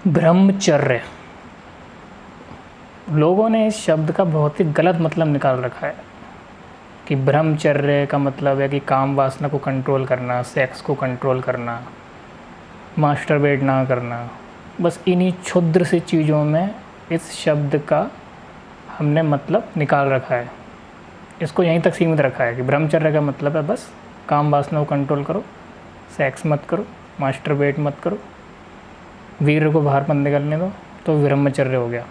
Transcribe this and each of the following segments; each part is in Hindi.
ब्रह्मचर्य, लोगों ने इस शब्द का बहुत ही गलत मतलब निकाल रखा है कि ब्रह्मचर्य का मतलब है कि काम वासना को कंट्रोल करना, सेक्स को कंट्रोल करना, मास्टरबेट ना करना। बस इन्हीं क्षुद्र सी चीज़ों में इस शब्द का हमने मतलब निकाल रखा है, इसको यहीं तक सीमित रखा है कि ब्रह्मचर्य का मतलब है बस काम वासना को कंट्रोल करो, सेक्स मत करो, मास्टरबेट मत करो, वीर्य को बाहर मत निकलने दो, तो ब्रह्मचर्य हो गया।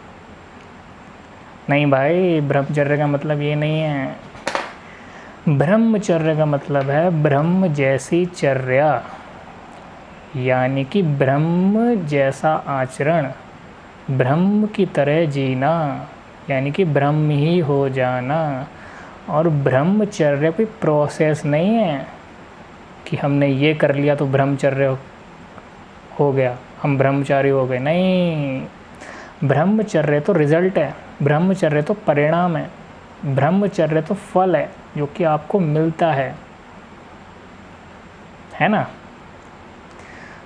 नहीं भाई, ब्रह्मचर्य का मतलब ये नहीं है। ब्रह्मचर्य का मतलब है ब्रह्म जैसी चर्या, यानी कि ब्रह्म जैसा आचरण, ब्रह्म की तरह जीना, यानी कि ब्रह्म ही हो जाना। और ब्रह्मचर्य कोई प्रोसेस नहीं है कि हमने ये कर लिया तो ब्रह्मचर्य हो गया, हम ब्रह्मचारी हो गए। नहीं, ब्रह्मचर्य तो रिज़ल्ट है, ब्रह्मचर्य तो परिणाम है, ब्रह्मचर्य तो फल है जो कि आपको मिलता है ना।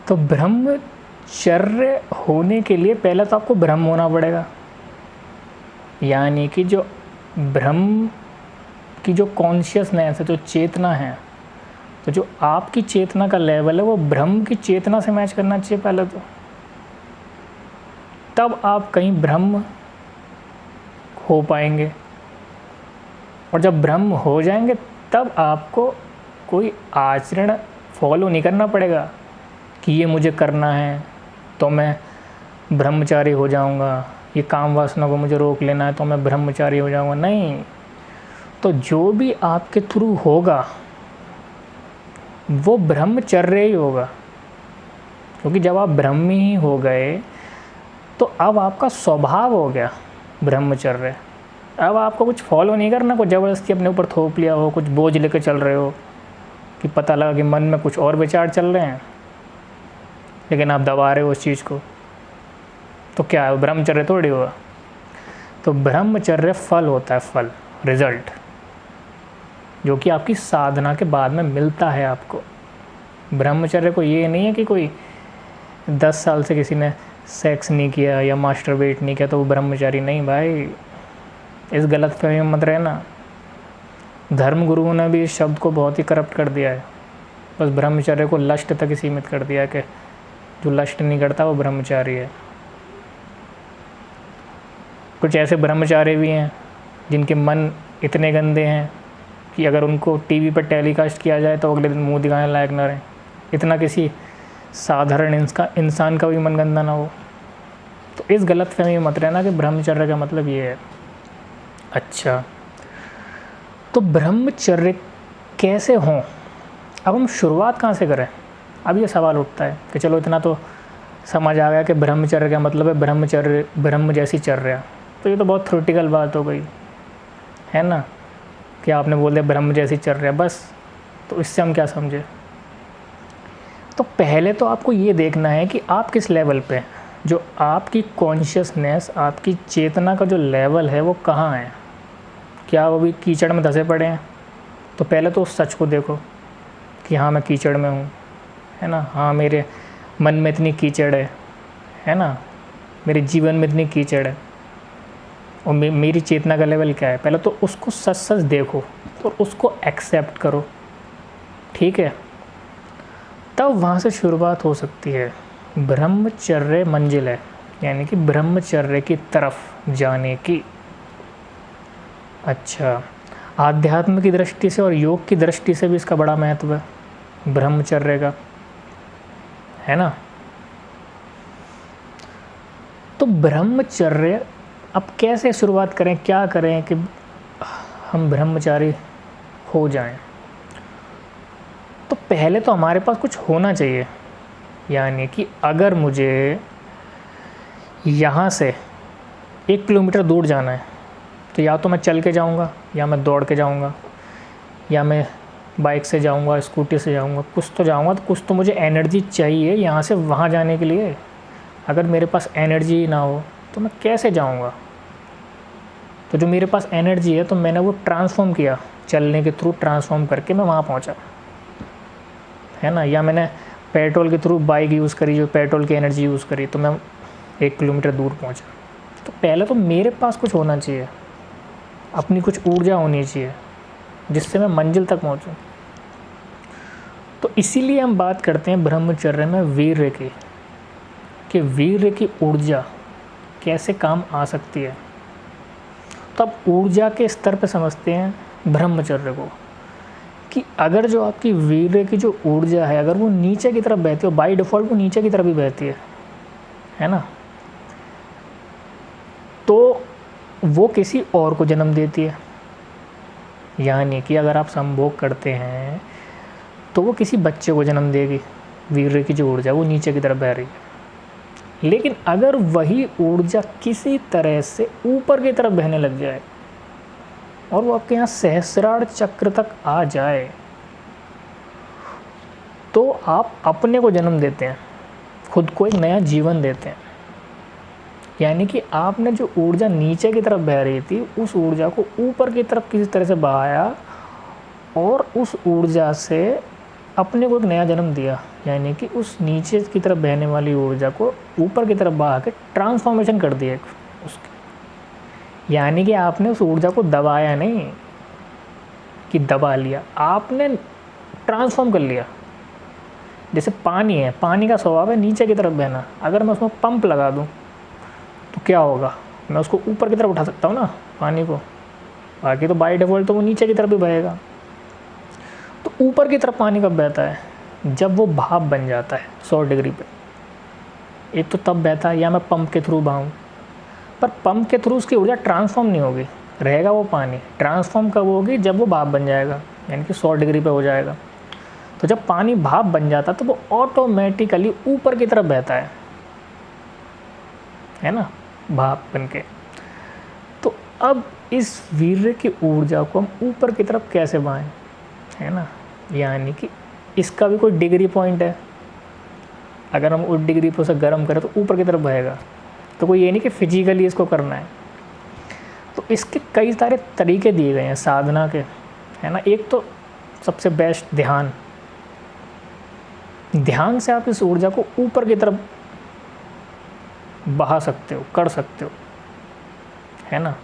तो ब्रह्मचर्य होने के लिए पहले तो आपको ब्रह्म होना पड़ेगा, यानी कि जो ब्रह्म की जो कॉन्शियसनेस है, जो चेतना है, तो जो आपकी चेतना का लेवल है वो ब्रह्म की चेतना से मैच करना चाहिए पहले तो, तब आप कहीं ब्रह्म हो पाएंगे। और जब ब्रह्म हो जाएंगे तब आपको कोई आचरण फॉलो नहीं करना पड़ेगा कि ये मुझे करना है तो मैं ब्रह्मचारी हो जाऊंगा, ये काम वासना को मुझे रोक लेना है तो मैं ब्रह्मचारी हो जाऊंगा। नहीं, तो जो भी आपके थ्रू होगा वो ब्रह्मचर्य ही होगा, क्योंकि जब आप ब्रह्मी ही हो गए तो अब आपका स्वभाव हो गया ब्रह्मचर्य। अब आपको कुछ फॉलो नहीं करना, कुछ ज़बरदस्ती अपने ऊपर थोप लिया हो, कुछ बोझ लेकर चल रहे हो कि पता लगा कि मन में कुछ और विचार चल रहे हैं लेकिन आप दबा रहे हो उस चीज़ को, तो क्या है, ब्रह्मचर्य थोड़ी हुआ। तो ब्रह्मचर्य फल होता है, फल, रिज़ल्ट, जो कि आपकी साधना के बाद में मिलता है आपको। ब्रह्मचर्य को ये नहीं है कि कोई 10 साल से किसी ने सेक्स नहीं किया या मास्टरबेट नहीं किया तो वो ब्रह्मचारी। नहीं भाई, इस गलत फहमी में मत रहना। धर्म गुरुओं ने भी इस शब्द को बहुत ही करप्ट कर दिया है, बस ब्रह्मचर्य को लस्ट तक ही सीमित कर दिया कि जो लस्ट नहीं करता वो ब्रह्मचारी है। कुछ ऐसे ब्रह्मचारी भी हैं जिनके मन इतने गंदे हैं कि अगर उनको टीवी पर टेलीकास्ट किया जाए तो अगले दिन मुंह दिखाने लायक ना रहे, इतना किसी साधारण इंसान का भी मन गंदा ना हो। तो इस गलत फहमी में मत रहना कि ब्रह्मचर्य का मतलब ये है। अच्छा, तो ब्रह्मचर्य कैसे हों, अब हम शुरुआत कहाँ से करें। अब ये सवाल उठता है कि चलो इतना तो समझ आ गया कि ब्रह्मचर्य का मतलब है ब्रह्मचर्य, ब्रह्म जैसी चर्या, तो ये तो बहुत थ्योरेटिकल बात हो गई है ना, कि आपने बोल दिया ब्रह्म जैसी चर्या बस, तो इससे हम क्या समझे। तो पहले तो आपको ये देखना है कि आप किस लेवल पे हैं, जो आपकी कॉन्शियसनेस, आपकी चेतना का जो लेवल है वो कहाँ है। क्या वो भी कीचड़ में धंसे पड़े हैं, तो पहले तो उस सच को देखो कि हाँ मैं कीचड़ में हूँ, है ना, हाँ मेरे मन में इतनी कीचड़ है ना, मेरे जीवन में इतनी कीचड़ है, और मेरी चेतना का लेवल क्या है। पहले तो उसको सच सच देखो और उसको एक्सेप्ट करो, ठीक है, तब वहाँ से शुरुआत हो सकती है। ब्रह्मचर्य मंजिल है, यानी कि ब्रह्मचर्य की तरफ जाने की। अच्छा, आध्यात्म की दृष्टि से और योग की दृष्टि से भी इसका बड़ा महत्व है ब्रह्मचर्य का, है ना। तो ब्रह्मचर्य अब कैसे शुरुआत करें, क्या करें कि हम ब्रह्मचारी हो जाएं। तो पहले तो हमारे पास कुछ होना चाहिए, यानी कि अगर मुझे यहाँ से 1 किलोमीटर दूर जाना है तो या तो मैं चल के जाऊँगा, या मैं दौड़ के जाऊँगा, या मैं बाइक से जाऊँगा, स्कूटी से जाऊँगा, कुछ तो जाऊँगा। तो कुछ तो मुझे एनर्जी चाहिए यहाँ से वहाँ जाने के लिए। अगर मेरे पास एनर्जी ही ना हो तो मैं कैसे जाऊँगा। तो जो मेरे पास एनर्जी है तो मैंने वो ट्रांसफॉर्म किया, चलने के थ्रू ट्रांसफॉर्म करके मैं वहाँ पहुँचा, है ना। या मैंने पेट्रोल के थ्रू बाइक यूज़ करी, जो पेट्रोल की एनर्जी यूज़ करी, तो मैं 1 किलोमीटर दूर पहुँचा, तो पहले तो मेरे पास कुछ होना चाहिए, अपनी कुछ ऊर्जा होनी चाहिए जिससे मैं मंजिल तक पहुँचूँ। तो इसीलिए हम बात करते हैं ब्रह्मचर्य में वीर्य की, कि वीर्य की ऊर्जा कैसे काम आ सकती है। तो अब ऊर्जा के स्तर पर समझते हैं ब्रह्मचर्य को, कि अगर जो आपकी वीर्य की जो ऊर्जा है अगर वो नीचे की तरफ बहती है, बाय डिफ़ॉल्ट वो नीचे की तरफ ही बहती है ना, तो वो किसी और को जन्म देती है। यानी कि अगर आप संभोग करते हैं तो वो किसी बच्चे को जन्म देगी, वीर्य की जो ऊर्जा वो नीचे की तरफ बह रही है। लेकिन अगर वही ऊर्जा किसी तरह से ऊपर की तरफ बहने लग जाए और वो आपके यहाँ सहस्रार चक्र तक आ जाए, तो आप अपने को जन्म देते हैं, खुद को एक नया जीवन देते हैं। यानी कि आपने जो ऊर्जा नीचे की तरफ बह रही थी उस ऊर्जा को ऊपर की तरफ किसी तरह से बहाया और उस ऊर्जा से अपने को एक नया जन्म दिया। यानी कि उस नीचे की तरफ बहने वाली ऊर्जा को ऊपर की तरफ बहा के ट्रांसफॉर्मेशन कर दिया उसकी। यानी कि आपने उस ऊर्जा को दबाया नहीं कि दबा लिया, आपने ट्रांसफॉर्म कर लिया। जैसे पानी है, पानी का स्वभाव है नीचे की तरफ बहना, अगर मैं उसमें पंप लगा दूं तो क्या होगा, मैं उसको ऊपर की तरफ उठा सकता हूँ ना पानी को, बाकी तो बाय डिफ़ॉल्ट तो वो नीचे की तरफ ही बहेगा। तो ऊपर की तरफ पानी कब बहता है, जब वो भाप बन जाता है 100 डिग्री पे। एक तो तब बहता है, या मैं पंप के थ्रू बहाऊँ, पर पंप के थ्रू उसकी ऊर्जा ट्रांसफॉर्म नहीं होगी, रहेगा वो पानी। ट्रांसफॉर्म कब होगी, जब वो भाप बन जाएगा, यानी कि 100 डिग्री पे हो जाएगा। तो जब पानी भाप बन जाता तो वो ऑटोमेटिकली ऊपर की तरफ बहता है ना, भाप बन के। तो अब इस वीर्य की ऊर्जा को हम ऊपर की तरफ कैसे बहाएं, है ना। यानी कि इसका भी कोई डिग्री पॉइंट है, अगर हम उस डिग्री पर उसे गर्म करें तो ऊपर की तरफ बहेगा। तो कोई ये नहीं कि फिजिकली इसको करना है। तो इसके कई सारे तरीके दिए गए हैं साधना के, है ना। एक तो सबसे बेस्ट ध्यान, ध्यान से आप इस ऊर्जा को ऊपर की तरफ बहा सकते हो, कर सकते हो, है ना।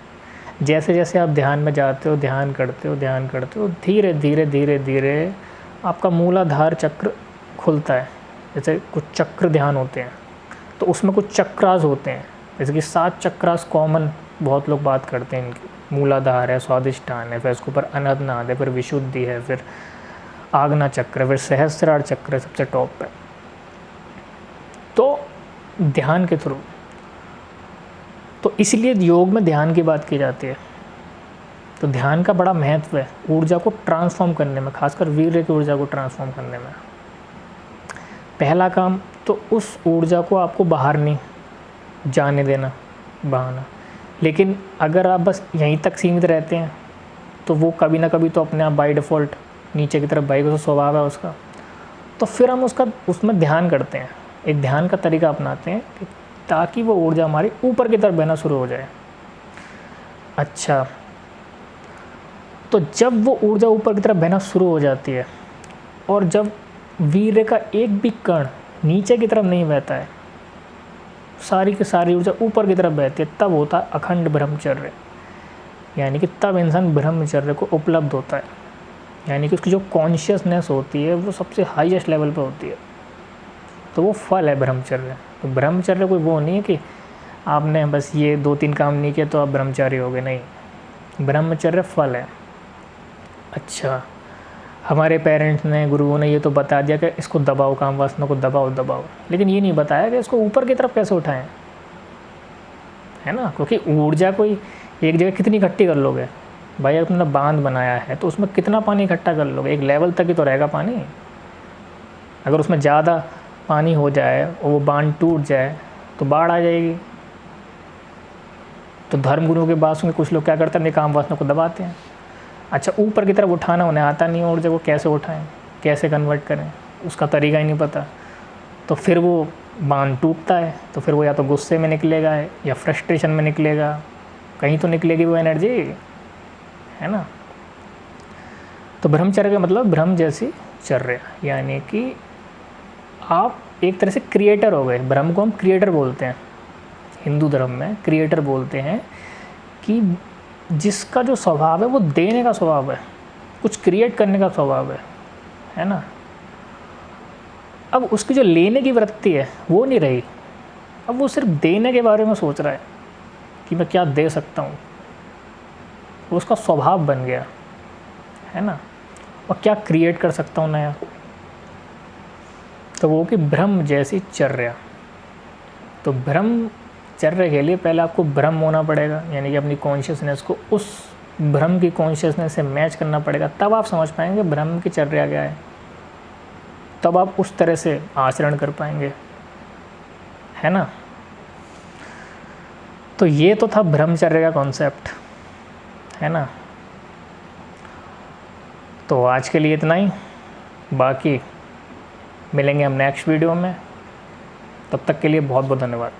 जैसे जैसे आप ध्यान में जाते हो, ध्यान करते हो, धीरे धीरे धीरे धीरे आपका मूलाधार चक्र खुलता है। जैसे कुछ चक्र ध्यान होते हैं तो उसमें कुछ चक्रास होते हैं, जैसे कि 7 चक्रास कॉमन बहुत लोग बात करते हैं इनकी। मूलाधार है, स्वादिष्ठान है, फिर उसके ऊपर अनहदनाद है, फिर विशुद्धि है, फिर आग्ना चक्र, फिर सहस्रार चक्र सबसे टॉप पे। तो ध्यान के थ्रू, तो इसलिए योग में ध्यान की बात की जाती है। तो ध्यान का बड़ा महत्व है ऊर्जा को ट्रांसफॉर्म करने में, खासकर वीर्य की ऊर्जा को ट्रांसफॉर्म करने में। पहला काम तो उस ऊर्जा को आपको बाहर नहीं जाने देना, बहाना। लेकिन अगर आप बस यहीं तक सीमित रहते हैं तो वो कभी ना कभी तो अपने आप बाय डिफ़ॉल्ट नीचे की तरफ बहेगा, तो स्वभाव है उसका। तो फिर हम उसमें ध्यान करते हैं, एक ध्यान का तरीका अपनाते हैं कि ताकि वो ऊर्जा हमारी ऊपर की तरफ बहना शुरू हो जाए। अच्छा, तो जब वो ऊर्जा ऊपर की तरफ बहना शुरू हो जाती है और जब वीर्य का एक भी कण नीचे की तरफ नहीं बहता है, सारी की सारी ऊर्जा ऊपर की तरफ बहती है, तब होता है अखंड ब्रह्मचर्य। यानी कि तब इंसान ब्रह्मचर्य को उपलब्ध होता है। यानी कि उसकी जो कॉन्शियसनेस होती है वो सबसे हाईएस्ट लेवल पे होती है। तो वो फल है ब्रह्मचर्य। तो ब्रह्मचर्य कोई वो नहीं है कि आपने बस ये 2-3 काम नहीं किए तो आप ब्रह्मचारी हो गए, नहीं। ब्रह्मचर्य फल है। अच्छा, हमारे पेरेंट्स ने, गुरुओं ने ये तो बता दिया कि इसको दबाओ, काम वासना को दबाओ, लेकिन ये नहीं बताया कि इसको ऊपर की तरफ कैसे उठाएं, है ना। क्योंकि ऊर्जा कोई एक जगह कितनी इकट्ठी कर लोगे भाई, अपना बांध बनाया है तो उसमें कितना पानी इकट्ठा कर लोगे, एक लेवल तक ही तो रहेगा पानी। अगर उसमें ज़्यादा पानी हो जाए और वो बांध टूट जाए तो बाढ़ आ जाएगी। तो धर्मगुरुओं के बात सुन के कुछ लोग क्या करते हैं, अपनी काम वासना को दबाते हैं। अच्छा, ऊपर की तरफ उठाना उन्हें आता नहीं, और जब वो कैसे उठाएं, कैसे कन्वर्ट करें, उसका तरीका ही नहीं पता। तो फिर वो बांध टूटता है, तो फिर वो या तो गुस्से में निकलेगा या फ्रस्ट्रेशन में निकलेगा, कहीं तो निकलेगी वो एनर्जी, है ना। तो ब्रह्मचर्य का मतलब ब्रह्म जैसी चर्या, यानी कि आप एक तरह से क्रिएटर हो गए। ब्रह्म को हम क्रिएटर बोलते हैं, हिंदू धर्म में क्रिएटर बोलते हैं कि जिसका जो स्वभाव है वो देने का स्वभाव है, कुछ क्रिएट करने का स्वभाव है ना। अब उसकी जो लेने की वृत्ति है वो नहीं रही, अब वो सिर्फ देने के बारे में सोच रहा है कि मैं क्या दे सकता हूँ, वो उसका स्वभाव बन गया है ना। और क्या क्रिएट कर सकता हूँ नया, तो वो कि ब्रह्म जैसी चर्या। तो ब्रह्मचर्य के लिए पहले आपको ब्रह्म होना पड़ेगा, यानी कि अपनी कॉन्शियसनेस को उस ब्रह्म की कॉन्शियसनेस से मैच करना पड़ेगा, तब आप समझ पाएंगे ब्रह्म की चर्या क्या है, तब आप उस तरह से आचरण कर पाएंगे, है ना। तो ये तो था ब्रह्मचर्य का कॉन्सेप्ट, है ना। तो आज के लिए इतना ही, बाकी मिलेंगे हम नेक्स्ट वीडियो में। तब तक के लिए बहुत बहुत धन्यवाद।